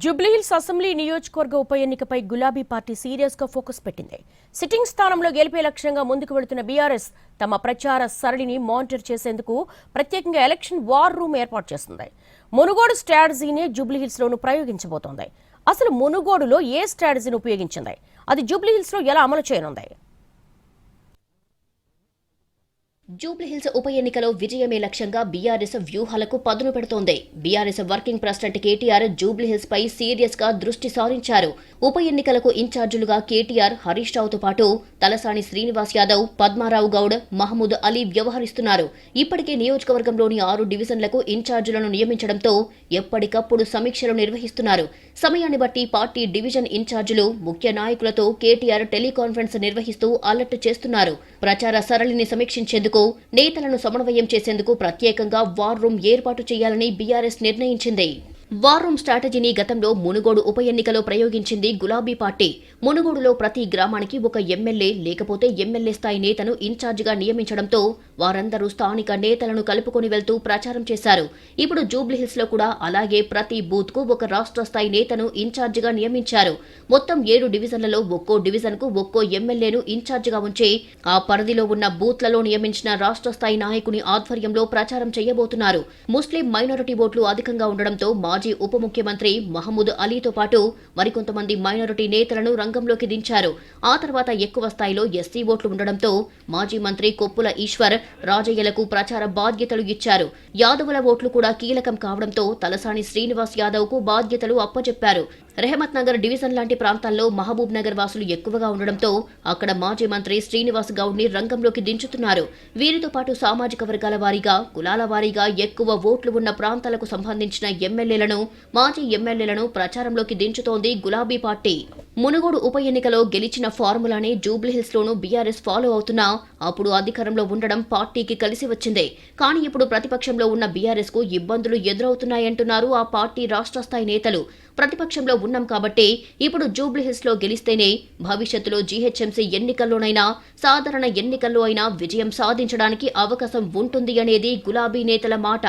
Jubilee Hills assembly నియోజకవర్గ ఉప ఎన్నికపై గులాబీ పార్టీ సీరియస్ గా ఫోకస్ పెట్టింది. సిట్టింగ్ స్థానంలో గెలిపే లక్ష్యంగా ముందుకు వెళుతున్న బీఆర్ఎస్ తమ ప్రచార సరళిని మానిటర్ చేసేందుకు ప్రత్యేకంగా ఎలక్షన్ వార్ రూమ్ ఏర్పాటు చేస్తుంది. మునుగోడు స్ట్రాటజీని జూబ్లీహిల్స్ లోనూ ప్రయోగించబోతోంది. అసలు మునుగోడులో ఏ స్ట్రాటజీని ఉపయోగించింది, అది జూబ్లీహిల్స్ లో ఎలా అమలు చేయనుంది? జూబ్లీహిల్స్ ఉప ఎన్నికలో విజయమే లక్ష్యంగా బీఆర్ఎస్ వ్యూహాలకు పదును పెడుతోంది. BRS working president KTR Jubilee Hills పై సీరియస్ గా దృష్టి సారించారు. ఉప ఎన్నికలకు ఇన్ఛార్జీలుగా కేటీఆర్, హరీష్ రావుతో పాటు తలసాని శ్రీనివాస్ యాదవ్, పద్మారావు గౌడ్, మహమూద్ అలీ వ్యవహరిస్తున్నారు. ఇప్పటికే నియోజకవర్గంలోని 6 డివిజన్లకు ఇన్ఛార్జీలను నియమించడంతో ఎప్పటికప్పుడు సమీక్షలు నిర్వహిస్తున్నారు. సమయాన్ని బట్టి పార్టీ డివిజన్ ఇన్ఛార్జీలు, ముఖ్య నాయకులతో కేటీఆర్ టెలికాన్ఫరెన్స్ నిర్వహిస్తూ అలర్ట్ చేస్తున్నారు. ప్రచార సరళిని సమీక్షించేందుకు, నేతలను సమన్వయం చేసేందుకు ప్రత్యేకంగా వార్ రూమ్ ఏర్పాటు చేయాలని బీఆర్ఎస్ నిర్ణయించింది. వార్ రూమ్ స్ట్రాటజీని గతంలో మునుగోడు ఉప ఎన్నికలో ప్రయోగించింది గులాబీ పార్టీ. మునుగోడులో ప్రతి గ్రామానికి ఒక ఎమ్మెల్యే లేకపోతే ఎమ్మెల్యే స్థాయి నేతను ఇన్ఛార్జిగా నియమించడంతో వారందరూ స్థానిక నేతలను కలుపుకొని వెళ్తూ ప్రచారం చేశారు. ఇప్పుడు జూబ్లీహిల్స్ లో కూడా అలాగే ప్రతి బూత్ కు ఒక రాష్ట్ర స్థాయి నేతను ఇన్ఛార్జిగా నియమించారు. మొత్తం 7 డివిజన్లలో ఒక్కో డివిజన్ కు ఒక్కో ఎమ్మెల్యేను ఇన్ఛార్జిగా ఉంచి ఆ పరిధిలో ఉన్న బూత్లలో నియమించిన రాష్ట్ర స్థాయి నాయకుని ఆధ్వర్యంలో ప్రచారం చేయబోతున్నారు. ముస్లిం మైనారిటీ ఓట్లు అధికంగా ఉండడంతో మాజీ ఉప ముఖ్యమంత్రి మహమూద్ అలీతో పాటు మరికొంతమంది మైనారిటీ నేతలను రంగంలోకి దించారు. ఆ తర్వాత ఎక్కువ స్థాయిలో ఎస్సీ ఓట్లు ఉండడంతో మాజీ మంత్రి కొప్పుల ఈశ్వర్, రాజయ్యలకు ప్రచార బాధ్యతలు ఇచ్చారు. యాదవుల ఓట్లు కూడా కీలకం కావడంతో తలసాని శ్రీనివాస్ యాదవ్ కు బాధ్యతలు అప్పచెప్పారు. రెహమత్ నగర్ డివిజన్ లాంటి ప్రాంతాల్లో మహబూబ్ నగర్ వాసులు ఎక్కువగా ఉండడంతో అక్కడ మాజీ మంత్రి శ్రీనివాస్ గౌడ్ ని రంగంలోకి దించుతున్నారు. వీరితో పాటు సామాజిక వర్గాల వారీగా, కులాల వారీగా ఎక్కువ ఓట్లు ఉన్న ప్రాంతాలకు సంబంధించిన ఎమ్మెల్యేలను, మాజీ ఎమ్మెల్యేలను ప్రచారంలోకి దించుతోంది గులాబీ పార్టీ. మునుగోడు ఉప ఎన్నికలో గెలిచిన ఫార్ములానే జూబ్లీహిల్స్ లోనూ బీఆర్ఎస్ ఫాలో అవుతున్నా అప్పుడు అధికారంలో ఉండడం పార్టీకి కలిసి వచ్చిందే. కానీ ఇప్పుడు ప్రతిపక్షంలో ఉన్న బీఆర్ఎస్ కు ఇబ్బందులు ఎదురవుతున్నాయంటున్నారు ఆ పార్టీ రాష్ట్ర స్థాయి నేతలు. ప్రతిపక్షంలో ఉన్నాం కాబట్టి ఇప్పుడు జూబ్లీహిల్స్ లో గెలిస్తేనే భవిష్యత్తులో జీహెచ్ఎంసీ ఎన్నికల్లోనైనా, సాధారణ ఎన్నికల్లో అయినా విజయం సాధించడానికి అవకాశం ఉంటుంది అనేది గులాబీ నేతల మాట.